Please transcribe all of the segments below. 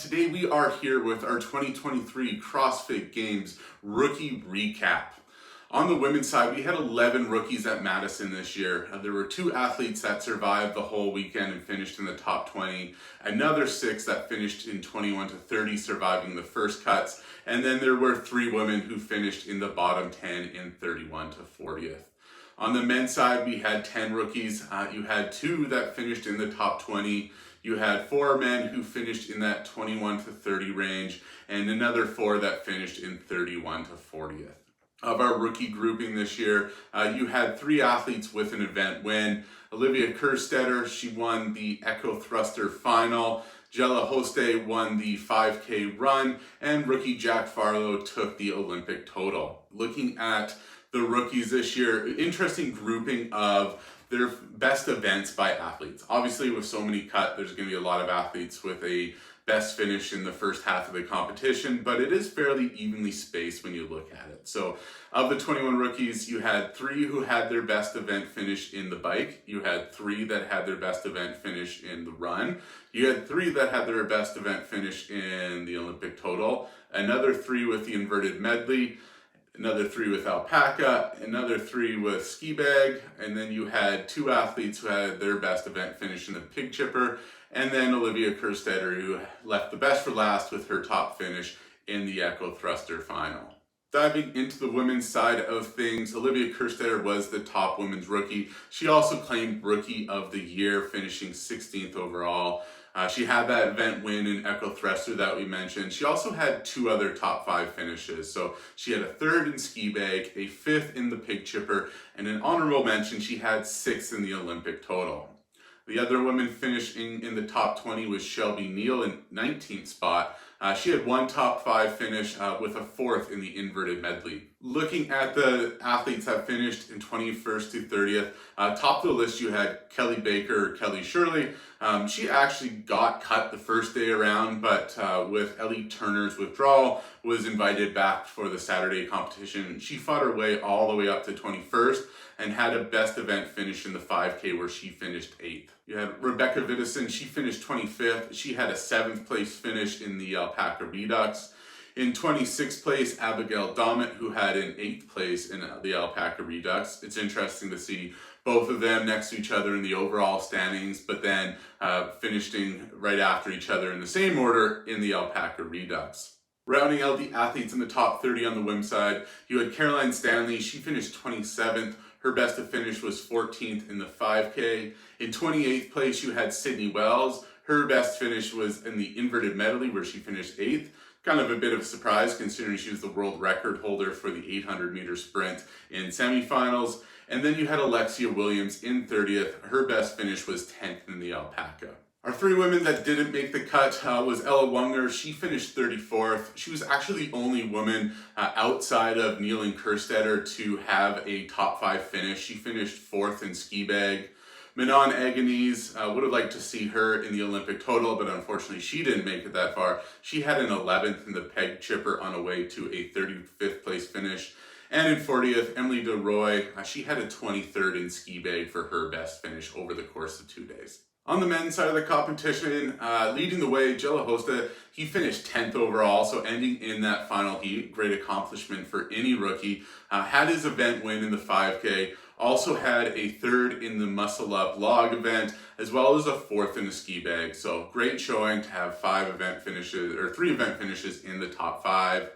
Today we are here with our 2023 CrossFit Games Rookie Recap. On the women's side, we had 11 rookies at Madison this year. There were 2 athletes that survived the whole weekend and finished in the top 20. Another 6 that finished in 21 to 30, surviving the first cuts. And then there were 3 women who finished in the bottom 10 in 31 to 40th. On the men's side, we had 10 rookies. You had 2 that finished in the top 20. You had 4 men who finished in that 21 to 30 range, and another 4 that finished in 31 to 40th. Of our rookie grouping this year, you had 3 athletes with an event win. Olivia Kerstetter, she won the Echo Thruster final. Jella Hoste won the 5K run, and rookie Jack Farlow took the Olympic total. Looking at the rookies this year, interesting grouping of their best events by athletes. Obviously, with so many cut, there's going to be a lot of athletes with a best finish in the first half of the competition, but it is fairly evenly spaced when you look at it. So of the 21 rookies, you had 3 who had their best event finish in the bike. You had 3 that had their best event finish in the run. You had 3 that had their best event finish in the Olympic total. Another 3 with the inverted medley. Another 3 with alpaca, another 3 with ski bag, and then you had 2 athletes who had their best event finish in the pig chipper, and then Olivia Kerstetter, who left the best for last with her top finish in the Echo Thruster final. Diving into the women's side of things, Olivia Kerstetter was the top women's rookie. She also claimed Rookie of the Year, finishing 16th overall. She had that event win in Echo Thruster that we mentioned. She also had 2 other top 5 finishes. So she had a 3rd in ski bag, a 5th in the pig chipper, and an honorable mention, she had 6th in the Olympic total. The other woman finishing in the top 20 was Shelby Neal in 19th spot. She had 1 top 5 finish with a 4th in the inverted medley. Looking at the athletes that finished in 21st to 30th, top of the list you had Kelly Baker, or Kelly Shirley. She actually got cut the first day around, but with Ellie Turner's withdrawal, was invited back for the Saturday competition. She fought her way all the way up to 21st and had a best event finish in the 5K where she finished 8th. You had Rebecca Vidison, she finished 25th. She had a 7th place finish in the alpaca redux. In 26th place, Abigail Dommett, who had an 8th place in the alpaca redux. It's interesting to see both of them next to each other in the overall standings, but then finishing right after each other in the same order in the alpaca redux. Rounding out the athletes in the top 30 on the women's side, you had Caroline Stanley. She finished 27th. Her best of finish was 14th in the 5K. In 28th place, you had Sydney Wells. Her best finish was in the inverted medley, where she finished 8th. Kind of a bit of a surprise considering she was the world record holder for the 800 meter sprint in semifinals. And then you had Alexia Williams in 30th. Her best finish was 10th in the alpaca. Our 3 women that didn't make the cut was Ella Wunger. She finished 34th. She was actually the only woman outside of Neal and Kerstetter to have a top 5 finish. She finished 4th in ski bag. Manon Agonese, would have liked to see her in the Olympic total, but unfortunately she didn't make it that far. She had an 11th in the peg chipper on a way to a 35th place finish. And in 40th, Emily DeRoy, she had a 23rd in ski bag for her best finish over the course of 2 days. On the men's side of the competition, leading the way, Jella Hoste, he finished 10th overall, so ending in that final heat, great accomplishment for any rookie. Had his event win in the 5K, also had a 3rd in the muscle up log event, as well as a 4th in the ski bag. So great showing to have 3 event finishes in the top 5.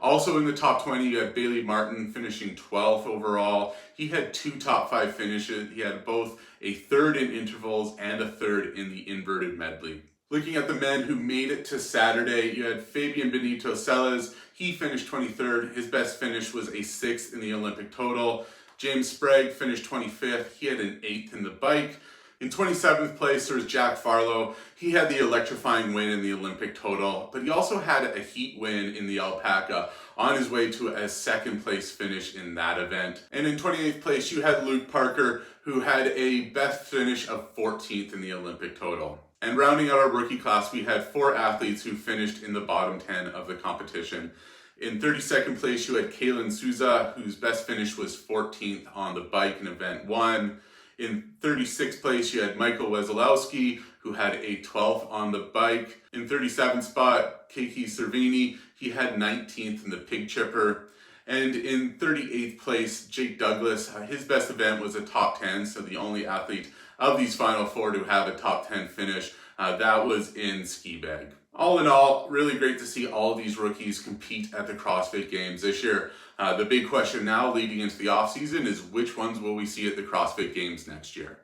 Also in the top 20, you had Bailey Martin finishing 12th overall. He had 2 top 5 finishes. He had both a 3rd in intervals and a 3rd in the inverted medley. Looking at the men who made it to Saturday, you had Fabian Benito Sellers. He finished 23rd. His best finish was a 6th in the Olympic total. James Sprague finished 25th. He had an 8th in the bike. In 27th place, there was Jack Farlow. He had the electrifying win in the Olympic total, but he also had a heat win in the alpaca on his way to a 2nd place finish in that event. And in 28th place, you had Luke Parker, who had a best finish of 14th in the Olympic total. And rounding out our rookie class, we had 4 athletes who finished in the bottom 10 of the competition. In 32nd place, you had Kaylin Souza, whose best finish was 14th on the bike in event 1. In 36th place, you had Michael Wesolowski, who had a 12th on the bike. In 37th spot, Keiki Cervini, he had 19th in the pig chipper. And in 38th place, Jake Douglas, his best event was a top 10, so the only athlete of these final four to have a top 10 finish. That was in ski bag. All in all, really great to see all of these rookies compete at the CrossFit Games this year. The big question now leading into the off season is which ones will we see at the CrossFit Games next year?